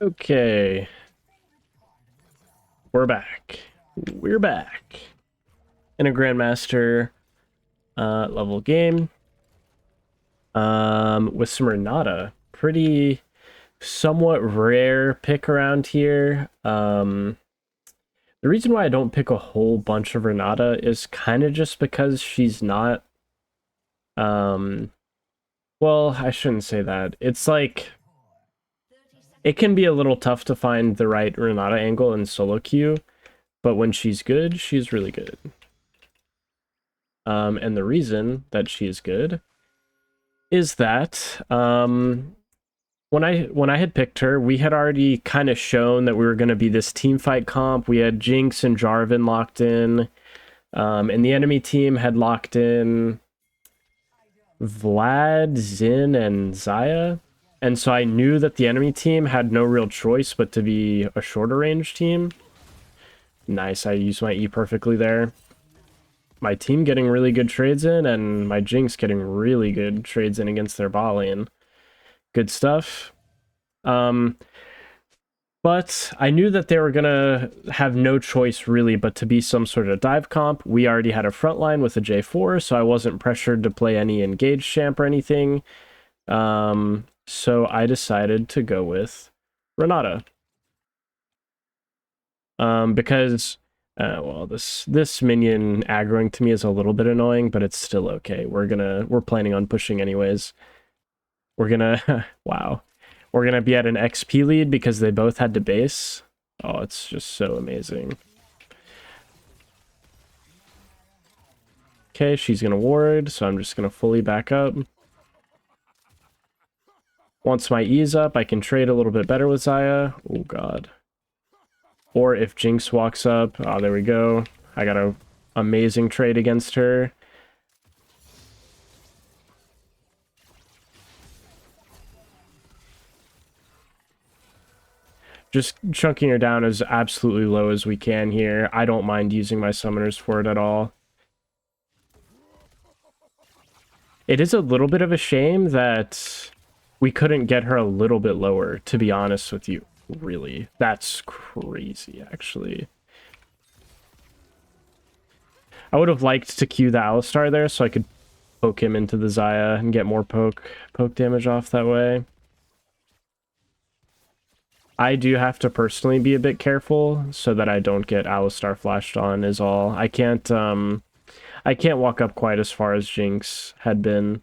Okay, we're back. We're back in a Grandmaster level game with some Renata. Pretty somewhat rare pick around here. The reason why I don't pick a whole bunch of Renata is kind of just because she's not well, I shouldn't say that. It's like it can be a little tough to find the right Renata angle in solo queue, but when she's good, she's really good. And the reason that she is good is that when I had picked her, we had already kind of shown that we were going to be this team fight comp. We had Jinx and Jarvan locked in, and the enemy team had locked in Vlad, Xin, and Xayah. And so I knew that the enemy team had no real choice but to be a shorter range team. Nice, I used my E perfectly there. My team getting really good trades in, and my Jinx getting really good trades in against their bot lane. Good stuff. But I knew that they were going to have no choice really but to be some sort of dive comp. We already had a front line with a J4, so I wasn't pressured to play any engaged champ or anything. So I decided to go with Renata. Because well, this minion aggroing to me is a little bit annoying, but it's still okay. We're planning on pushing anyways. We're gonna wow. We're gonna be at an XP lead because they both had to base. Oh, it's just so amazing. Okay, she's gonna ward, so I'm just gonna fully back up. Once my E's up, I can trade a little bit better with Xayah. Oh god. Or if Jinx walks up, oh, there we go. I got an amazing trade against her. Just chunking her down as absolutely low as we can here. I don't mind using my summoners for it at all. It is a little bit of a shame that we couldn't get her a little bit lower, to be honest with you. Really, that's crazy, actually. I would have liked to queue the Alistar there so I could poke him into the Xayah and get more poke damage off that way. I do have to personally be a bit careful so that I don't get Alistar flashed on is all. I can't walk up quite as far as Jinx had been.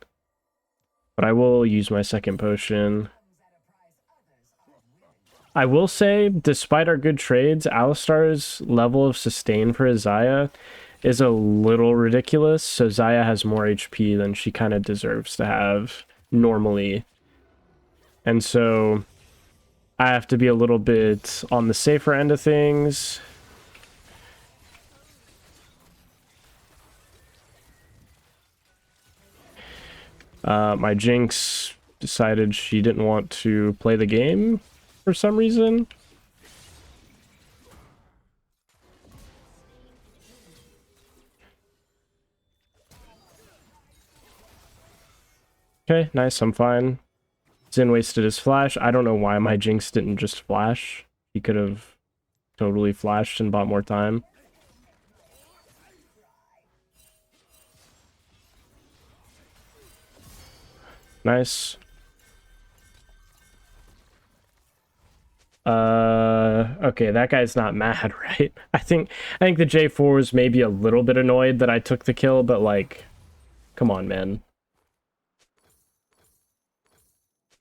But I will use my second potion. I will say, despite our good trades, Alistar's level of sustain for his Xayah is a little ridiculous, so Xayah has more HP than she kind of deserves to have normally. And so I have to be a little bit on the safer end of things. My Jinx decided she didn't want to play the game for some reason. Okay, nice, I'm fine. Xin wasted his flash. I don't know why my Jinx didn't just flash. He could have totally flashed and bought more time. Nice. Okay, that guy's not mad, right? I think the J4 was maybe a little bit annoyed that I took the kill, but like, come on, man.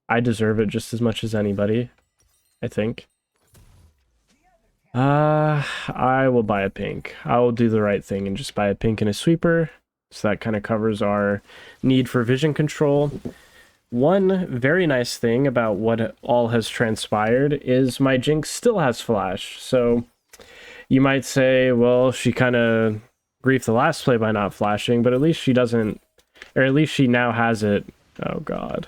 I deserve it just as much as anybody, I think. I will buy a pink. I will do the right thing and just buy a pink and a sweeper. So that kind of covers our need for vision control. One very nice thing about what all has transpired is my Jinx still has flash. So you might say, well, she kind of griefed the last play by not flashing, but at least she doesn't, or at least she now has it. Oh god.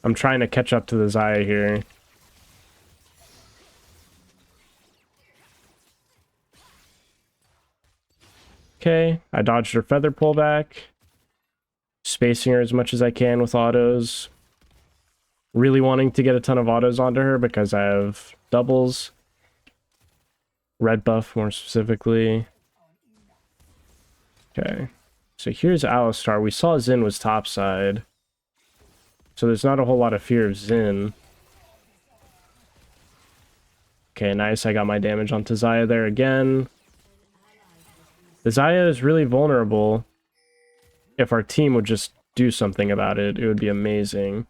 I'm trying to catch up to the Xayah here. Okay, I dodged her feather pullback. spacing her as much as I can with autos. Really wanting to get a ton of autos onto her because I have doubles. Red buff, more specifically. Okay. So here's Alistar. We saw Xin was topside. So there's not a whole lot of fear of Xin. Okay, nice. I got my damage onto Xayah there again. The Xayah is really vulnerable. If our team would just do something about it, it would be amazing.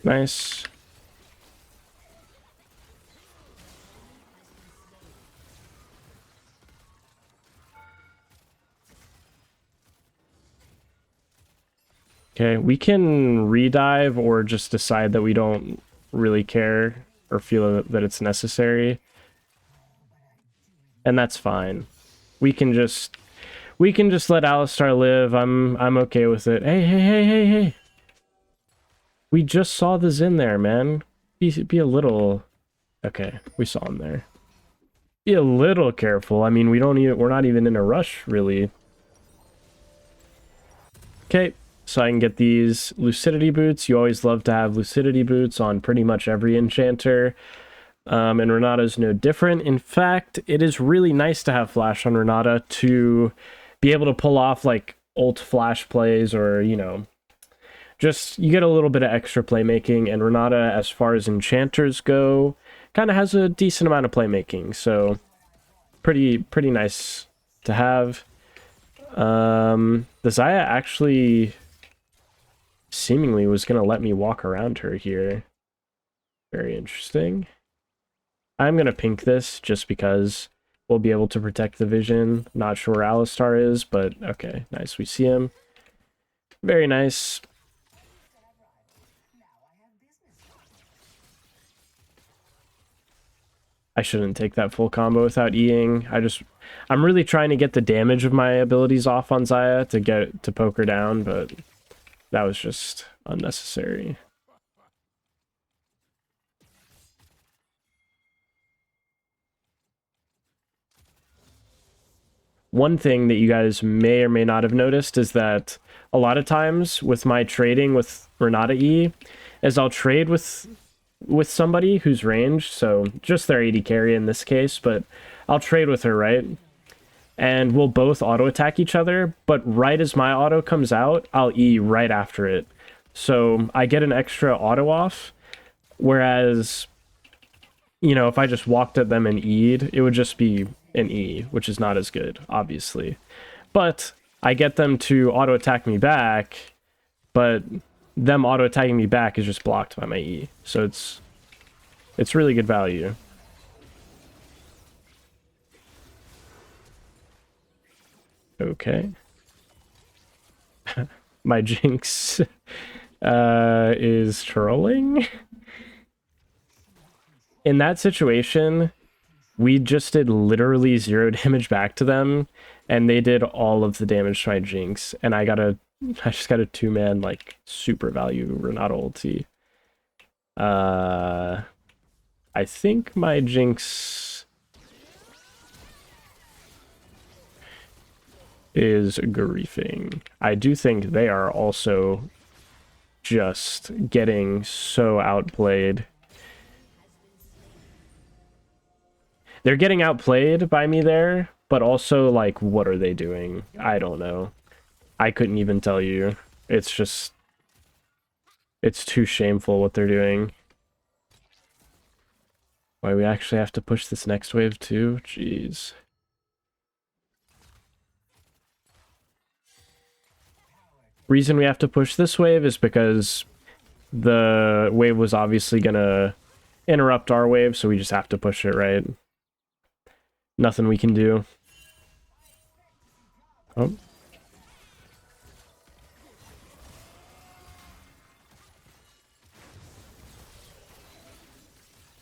Nice. Okay, we can redive or just decide that we don't really care or feel that it's necessary. And that's fine. We can just let Alistar live. I'm okay with it. Hey. We just saw the Xin there, man. Be a little... Okay, we saw him there. Be a little careful. I mean, we're not even in a rush, really. Okay, so I can get these Lucidity boots. You always love to have Lucidity boots on pretty much every enchanter. And Renata's no different. In fact, it is really nice to have Flash on Renata to be able to pull off, like, ult Flash plays or, you know... Just, you get a little bit of extra playmaking, and Renata, as far as enchanters go, kind of has a decent amount of playmaking, so pretty nice to have. The Xayah actually seemingly was going to let me walk around her here. Very interesting. I'm going to pink this just because we'll be able to protect the vision. Not sure where Alistar is, but okay, nice. We see him. Very nice. I shouldn't take that full combo without E-ing. I'm really trying to get the damage of my abilities off on Xayah to get to poke her down, but that was just unnecessary. One thing that you guys may or may not have noticed is that a lot of times with my trading with Renata E, is I'll trade with somebody who's ranged, so just their AD carry in this case, but I'll trade with her, right? And we'll both auto attack each other, but right as my auto comes out, I'll E right after it. So I get an extra auto off, whereas, you know, if I just walked at them and E'd, it would just be an E, which is not as good, obviously. But I get them to auto attack me back, but them auto attacking me back is just blocked by my E. So it's really good value. Okay. My Jinx is trolling. In that situation, we just did literally 0 damage back to them, and they did all of the damage to my Jinx, and I just got a 2-man, like, super value Renata ulti. I think my Jinx is griefing. I do think they are also just getting so outplayed. They're getting outplayed by me there, but also, like, what are they doing? I don't know. I couldn't even tell you. It's just... It's too shameful what they're doing. Why, we actually have to push this next wave too? Jeez. Reason we have to push this wave is because the wave was obviously gonna interrupt our wave, so we just have to push it, right? Nothing we can do. Oh.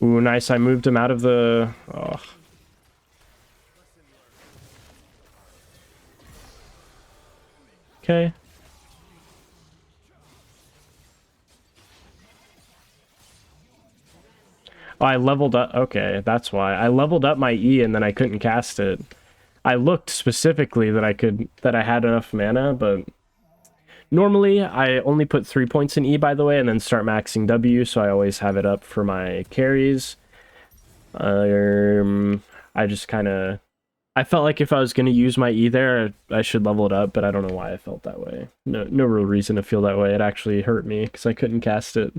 Ooh, nice. I moved him out of the... Oh. Okay. Oh, I leveled up. Okay, that's why. I leveled up my E and then I couldn't cast it. I looked specifically that I had enough mana, but normally I only put 3 points in E, by the way, and then start maxing W, so I always have it up for my carries. I just kind of I felt like if I was going to use my E there, I should level it up, but I don't know why I felt that way. No real reason to feel that way. It actually hurt me because I couldn't cast it.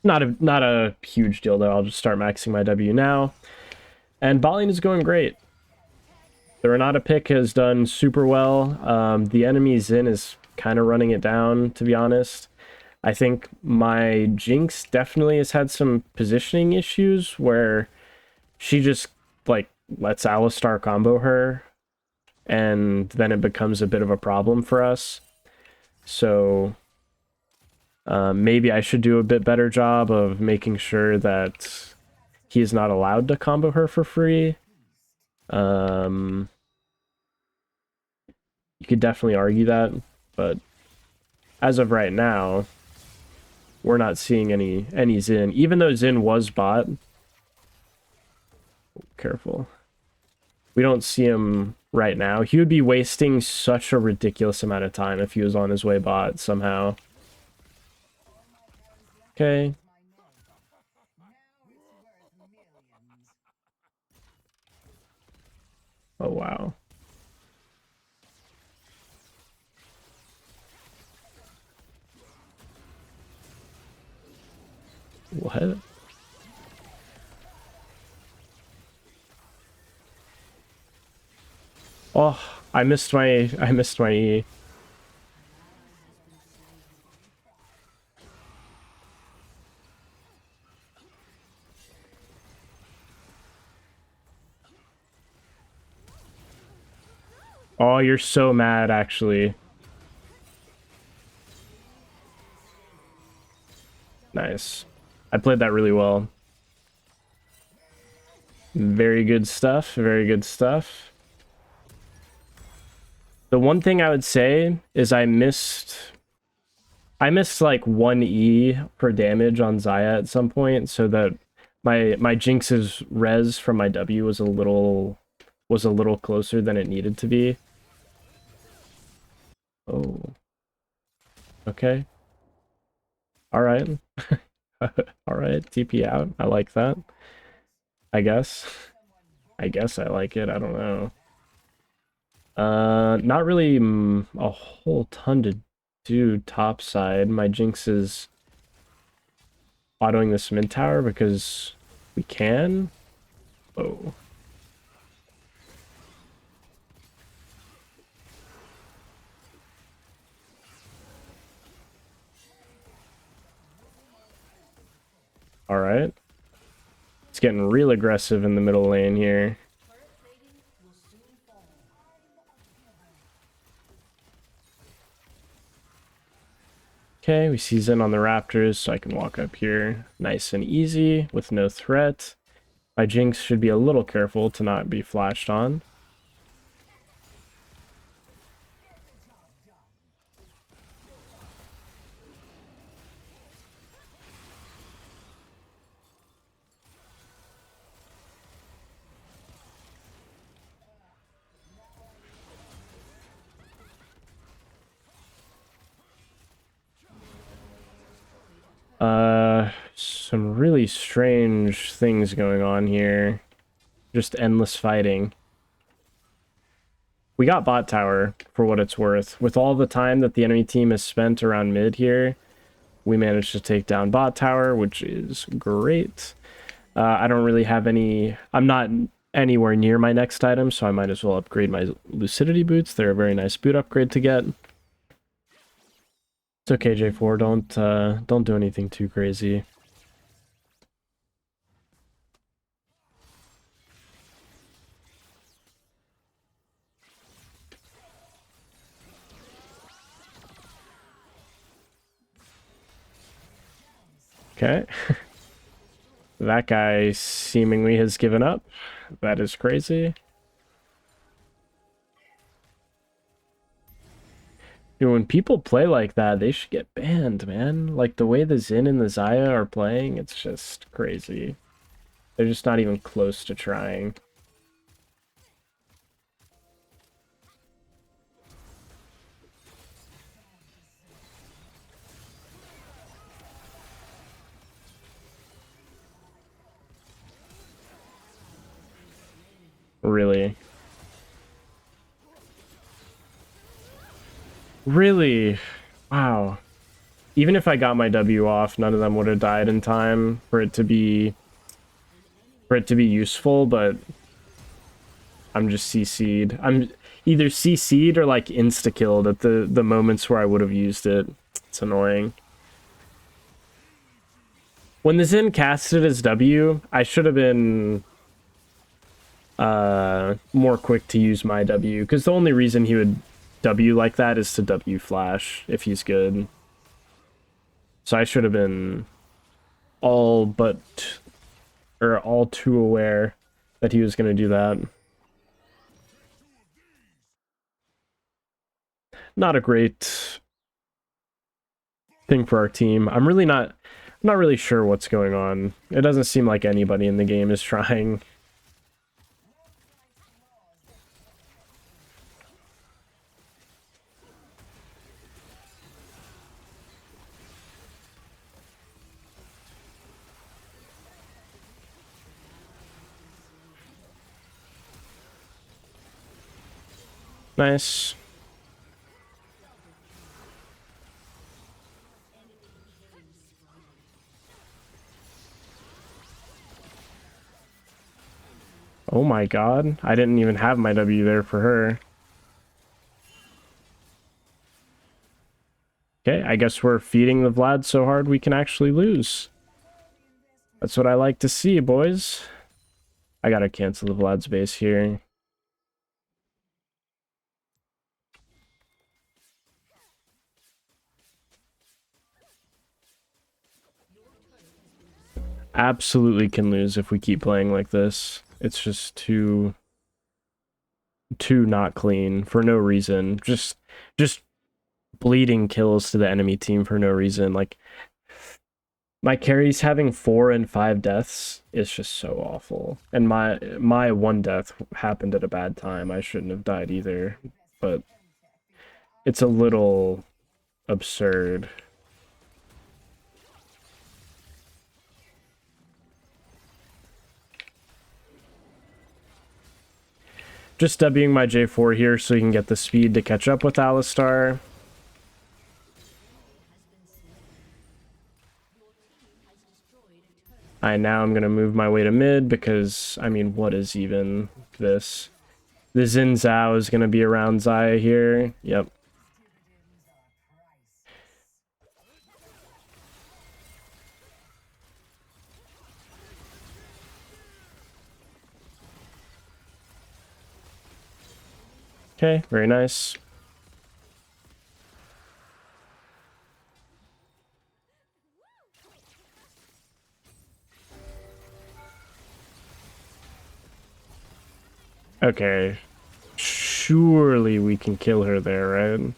Not a huge deal though. I'll just start maxing my W now. And bot lane is going great. The Renata pick has done super well. The enemy Xin is kind of running it down, to be honest. I think my Jinx definitely has had some positioning issues where she just like lets Alistar combo her, and then it becomes a bit of a problem for us. So maybe I should do a bit better job of making sure that he is not allowed to combo her for free. You could definitely argue that, but as of right now, we're not seeing any Xin. Even though Xin was bot, careful. We don't see him right now. He would be wasting such a ridiculous amount of time if he was on his way bot somehow. Okay. Oh, wow. What? Oh, I missed my E. Oh, you're so mad, actually. Nice. I played that really well. Very good stuff. Very good stuff. The one thing I would say is I missed like 1 E per damage on Xayah at some point, so that my Jinx's res from my W was a little closer than it needed to be. Oh. Okay. All right. All right. TP out. I like that. I guess. I guess I like it. I don't know. Not really a whole ton to do top side. My Jinx is autoing this mid tower because we can. Oh. All right. It's getting real aggressive in the middle lane here. Okay, we see Zen on the Raptors, so I can walk up here nice and easy with no threat. My Jinx should be a little careful to not be flashed on. Some really strange things going on here. Just endless fighting. We got bot tower, for what it's worth. With all the time that the enemy team has spent around mid here, we managed to take down bot tower, which is great. I don't really have any... I'm not anywhere near my next item, so I might as well upgrade my Lucidity boots. They're a very nice boot upgrade to get. It's okay, J4. Don't do anything too crazy. Okay. That guy seemingly has given up. That is crazy. Dude, when people play like that, they should get banned, man. Like the way the Xin and the Xayah are playing, it's just crazy. They're just not even close to trying. Really. Really? Wow. Even if I got my W off, none of them would have died in time for it to be useful, but I'm just CC'd. I'm either CC'd or like insta-killed at the moments where I would have used it. It's annoying. When the Xin casted his W, I should have been more quick to use my W, because the only reason he would W like that is to W flash if he's good. So I should have been all too aware that he was going to do that. Not a great thing for our team. I'm not really sure what's going on. It doesn't seem like anybody in the game is trying. Nice. Oh my god. I didn't even have my W there for her. Okay, I guess we're feeding the Vlad so hard we can actually lose. That's what I like to see, boys. I gotta cancel the Vlad's base here. Absolutely can lose if we keep playing like this. It's just too not clean for no reason. Just bleeding kills to the enemy team for no reason. Like my carries having 4 and 5 deaths is just so awful. And my one death happened at a bad time. I shouldn't have died either, but it's a little absurd. Just Wing my J4 here so you can get the speed to catch up with Alistar. Now I'm going to move my way to mid because, I mean, what is even this? The Xin Zhao is going to be around Xayah here. Yep. Okay, very nice. Okay. Surely we can kill her there, right?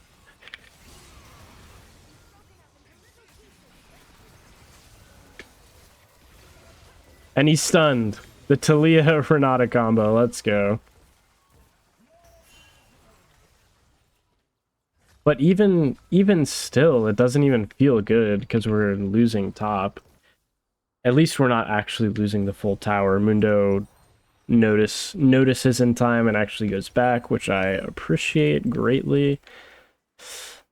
And he's stunned. The Talia Renata combo. Let's go. But even still, it doesn't even feel good because we're losing top. At least we're not actually losing the full tower. Mundo notices in time and actually goes back, which I appreciate greatly.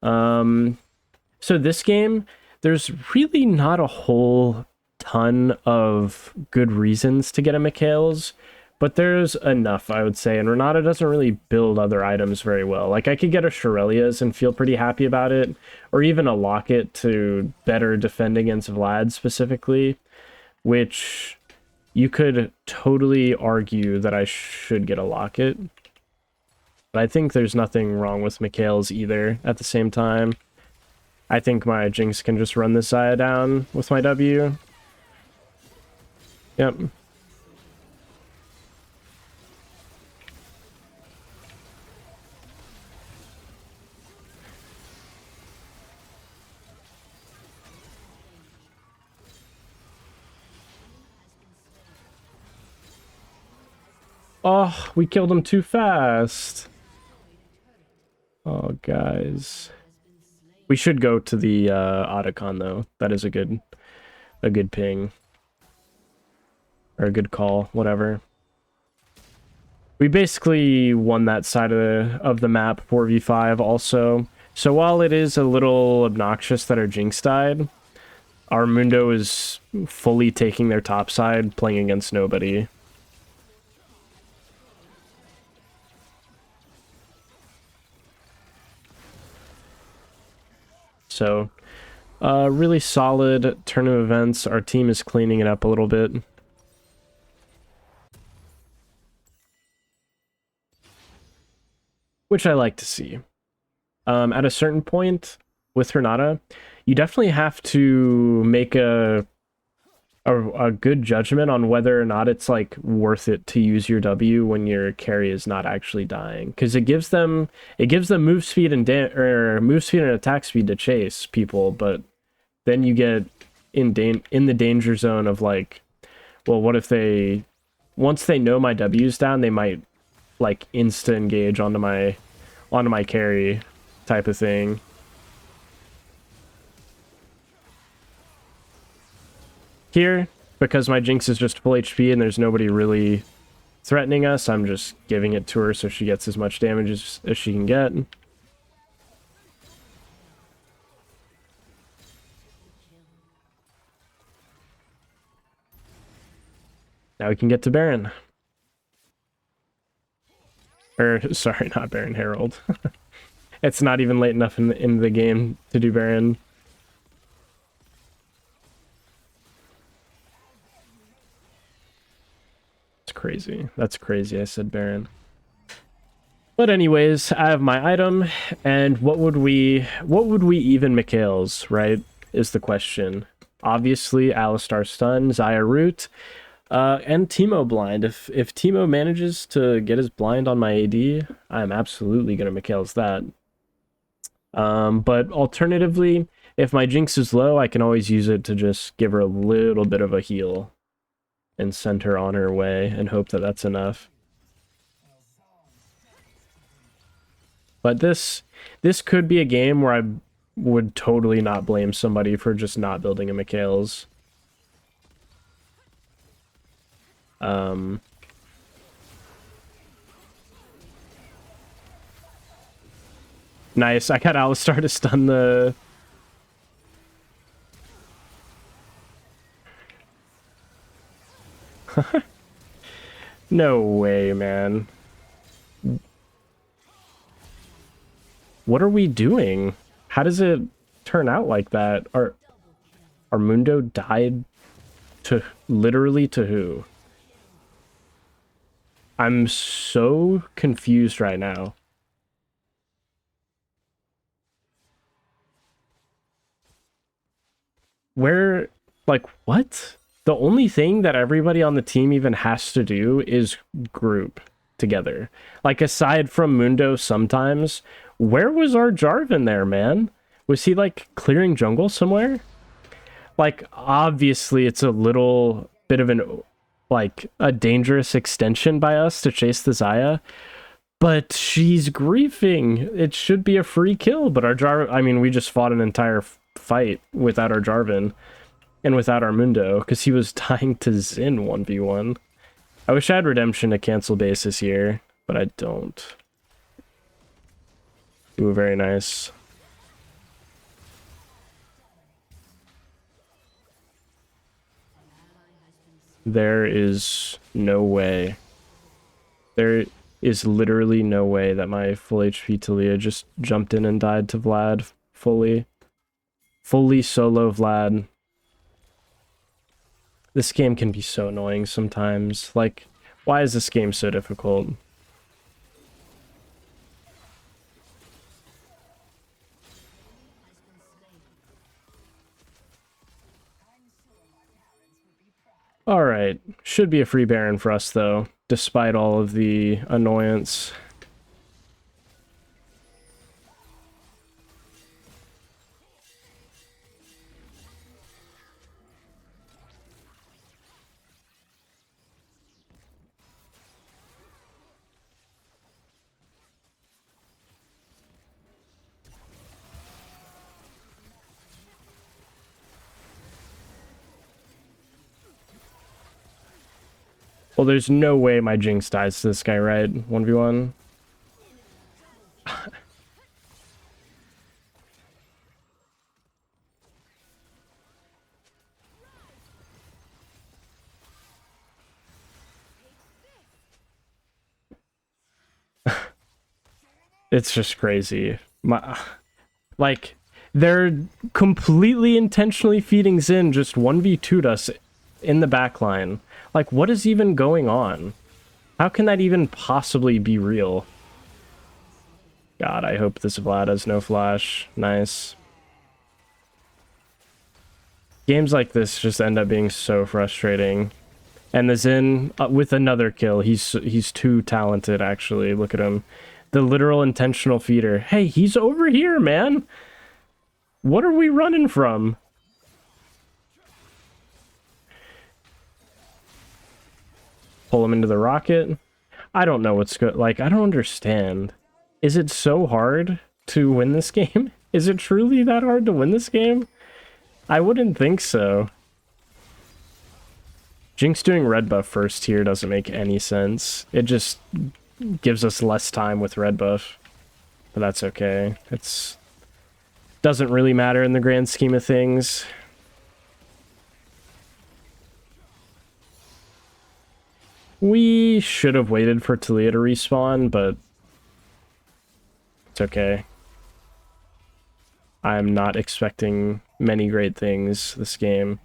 So this game, there's really not a whole ton of good reasons to get a Mikhail's, but there's enough, I would say. And Renata doesn't really build other items very well. Like, I could get a Shirelia's and feel pretty happy about it, or even a Locket to better defend against Vlad specifically, which you could totally argue that I should get a Locket. But I think there's nothing wrong with Mikhail's either at the same time. I think my Jinx can just run this Xayah down with my W. Yep. Oh, we killed him too fast. Oh, guys. We should go to the Otacon though. That is a good ping. Or a good call, whatever. We basically won that side of the map 4v5 also. So while it is a little obnoxious that our Jinx died, our Mundo is fully taking their top side, playing against nobody. So, really solid turn of events. Our team is cleaning it up a little bit. Which I like to see. At a certain point with Renata, you definitely have to make a good judgment on whether or not it's like worth it to use your W when your carry is not actually dying, because it gives them move speed and move speed and attack speed to chase people, but then you get in the danger zone of like, well, what if they once they know my W's down, they might like insta engage onto my carry type of thing. Here, because my Jinx is just full HP and there's nobody really threatening us, I'm just giving it to her so she gets as much damage as she can get. Now we can get to Baron. Or, sorry, not Baron, Herald. It's not even late enough in the game to do Baron. It's crazy. That's crazy, I said Baron. But anyways, I have my item, and what would we even Mikhail's, right, is the question. Obviously, Alistar stun, Xayah root, and Teemo blind. If Teemo manages to get his blind on my AD, I'm absolutely gonna Mikhail's that. But alternatively, if my Jinx is low, I can always use it to just give her a little bit of a heal and send her on her way and hope that that's enough. But this could be a game where I would totally not blame somebody for just not building a Mikhail's. Nice. I got Alistar to stun the... No way, man. What are we doing? How does it turn out like that? Our Mundo died to literally to who? I'm so confused right now. Where, like, what? The only thing that everybody on the team even has to do is group together. Like, aside from Mundo sometimes, where was our Jarvan there, man? Was he, like, clearing jungle somewhere? Like, obviously it's a little bit of an, like, a dangerous extension by us to chase the Xayah, but she's griefing. It should be a free kill, but our Jarvan, I mean, we just fought an entire fight without our Jarvan and without our Mundo because he was dying to Xin 1v1. I wish I had Redemption to cancel bases here, but I don't. Ooh, very nice. There is no way. There is literally no way that my full HP Talia just jumped in and died to Vlad fully. Fully solo Vlad. This game can be so annoying sometimes. Like, why is this game so difficult? Alright, should be a free Baron for us though, despite all of the annoyance. Well, there's no way my Jinx dies to this guy, right? 1v1. It's just crazy. Like, they're completely intentionally feeding Xin just 1v2'd us in the backline. Like, what is even going on? How can that even possibly be real? God, I hope this Vlad has no flash. Nice. Games like this just end up being so frustrating. And the Xin, with another kill, he's too talented, actually. Look at him. The literal intentional feeder. Hey, he's over here, man! What are we running from? Pull him into the rocket. I don't know what's good. Like, I don't understand. Is it so hard to win this game? Is it truly that hard to win this game? I wouldn't think so. Jinx doing red buff first here doesn't make any sense. It just gives us less time with red buff. But that's okay. It's doesn't really matter in the grand scheme of things. We should have waited for Talia to respawn, but it's okay. I'm not expecting many great things this game.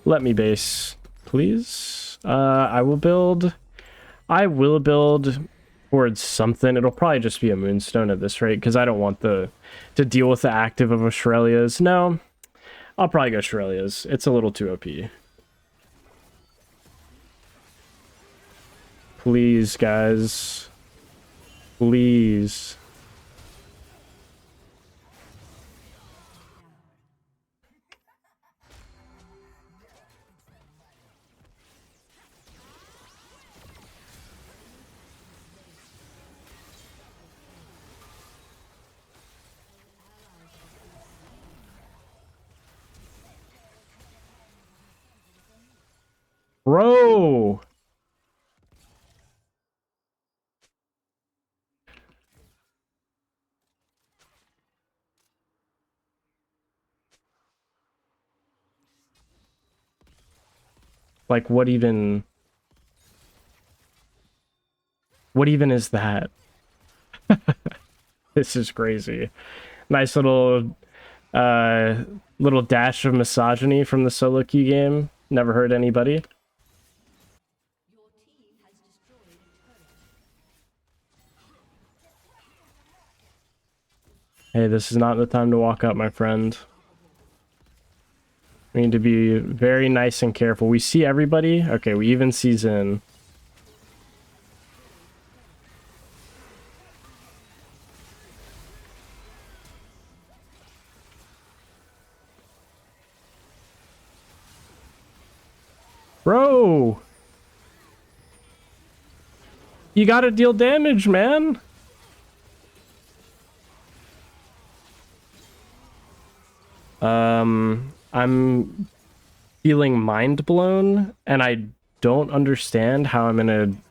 Let me base, please. I will build towards something. It'll probably just be a Moonstone at this rate, because I don't want to deal with the active of a Shurelya's. No, I'll probably go Shurelya's. It's a little too OP. Please, guys. Please. Bro! Like, what even is that? This is crazy. Nice little little dash of misogyny from the solo queue game. Never hurt anybody. Hey, this is not the time to walk up, my friend. We need to be very nice and careful. We see everybody. Okay, we even see Xin. Bro! You gotta deal damage, man! I'm feeling mind blown, and I don't understand how I'm in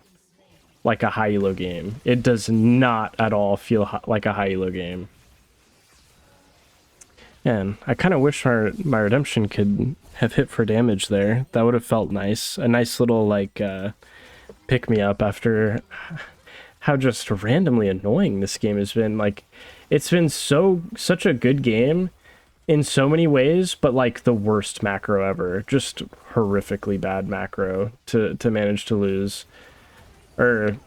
like a high elo game. It does not at all feel like a high elo game. Man, I kind of wish my redemption could have hit for damage there. That would have felt nice. A nice little, like, pick me up after how just randomly annoying this game has been. Like, it's been such a good game in so many ways, but like the worst macro ever. Just horrifically bad macro to manage to lose. Or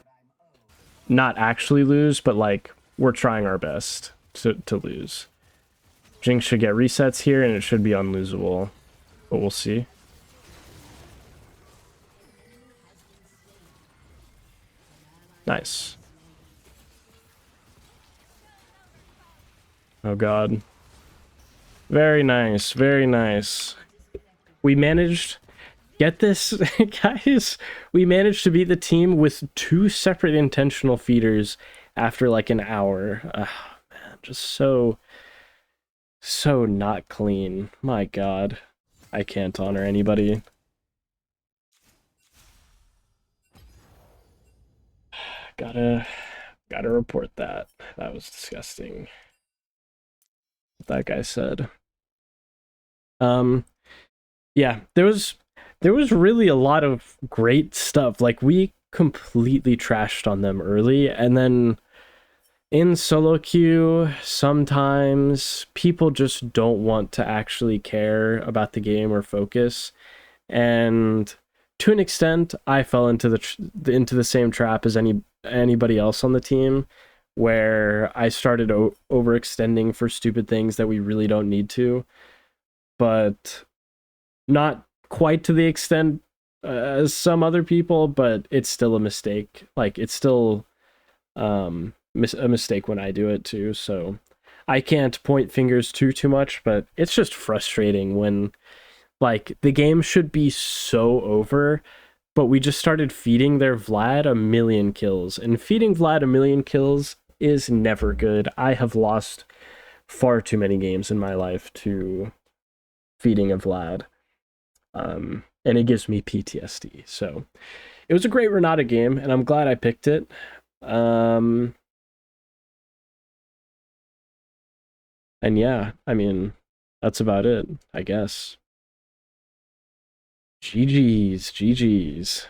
not actually lose, but like we're trying our best to lose. Jinx should get resets here and it should be unlosable, but we'll see. Nice. Oh god. Very nice, very nice. We managed, get this, guys, we managed to beat the team with 2 separate intentional feeders after like an hour. Man, just so not clean. My god. I can't honor anybody. gotta report that. That was disgusting. What that guy said. Um, yeah, there was really a lot of great stuff. Like we completely trashed on them early, and then in solo queue, sometimes people just don't want to actually care about the game or focus, and to an extent, I fell into the same trap as anybody else on the team, where I started overextending for stupid things that we really don't need to, but not quite to the extent as some other people, but it's still a mistake. Like it's still a mistake when I do it too. So I can't point fingers too much, but it's just frustrating when like the game should be so over, but we just started feeding their Vlad a million kills, and feeding Vlad a million kills is never good. I have lost far too many games in my life to feeding a Vlad. And it gives me PTSD. So it was a great Renata game, and I'm glad I picked it. Um, and yeah, I mean, that's about it, I guess. GG's.